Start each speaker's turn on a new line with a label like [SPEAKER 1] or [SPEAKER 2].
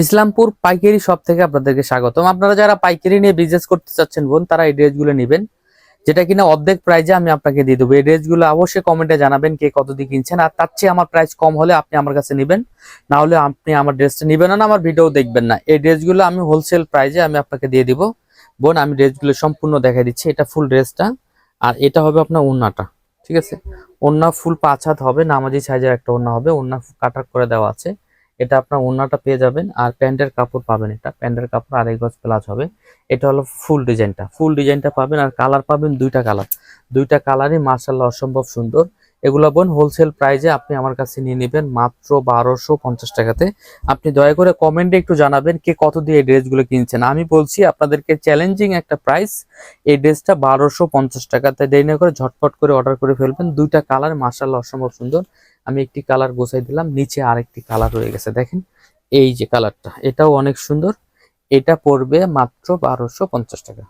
[SPEAKER 1] ইসলামপুর পাইকারি শপ থেকে আপনাদেরকে স্বাগতম। আপনারা যারা পাইকারি নিয়ে বিজনেস করতে চাচ্ছেন বোন, তারা এই ড্রেসগুলো নেবেন, যেটা কিনা অর্ধেক প্রাইজে আমি আপনাকে দিয়ে দেবো। এই ড্রেসগুলো অবশ্যই কমেন্টে জানাবেন কে কত দিয়ে কিনছেন, আর তার চেয়ে আমার প্রাইস কম হলে আপনি আমার কাছে নেবেন, না হলে আপনি আমার ড্রেসটা নেবেন না, আমার ভিডিও দেখবেন না। এই ড্রেসগুলো আমি হোলসেল প্রাইজে আমি আপনাকে দিয়ে দিব বোন। আমি ড্রেসগুলো সম্পূর্ণ দেখাই দিচ্ছি। এটা ফুল ড্রেসটা, আর এটা হবে আপনার ওড়নাটা, ঠিক আছে? ওড়না ফুল 5 হাত হবে, নামাজি সাইজের একটা ওড়না হবে, ওড়না কাটা করে দেওয়া আছে। এটা আপনার ওড়নাটা পেয়ে যাবেন, আর প্যান্টের কাপড় পাবেন। এটা প্যান্টের কাপড় 2.5 গজ প্লাস হবে। এটা হলো ফুল ডিজাইনটা পাবেন, আর কালার পাবেন দুইটা কালারই মাশাআল্লাহ অসম্ভব সুন্দর। এগুলো বোন হোলসেল প্রাইজে আপনি আমার কাছে নিয়ে নেবেন মাত্র 1250 টাকাতে। আপনি দয়া করে কমেন্টে একটু জানাবেন কে কত দিয়ে এই ড্রেসগুলো কিনছেন। আমি বলছি আপনাদেরকে চ্যালেঞ্জিং একটা প্রাইস, এই ড্রেসটা 1250 টাকাতে। দেরি না করে ঝটপট করে অর্ডার করে ফেলবেন। দুইটা কালার মাশাআল্লাহ অসম্ভব সুন্দর। আমি একটি কালার গোছাই দিলাম, নিচে আরেকটি কালার রয়ে গেছে, দেখেন এই যে কালারটা, এটাও অনেক সুন্দর। এটা পড়বে মাত্র 1250 টাকা।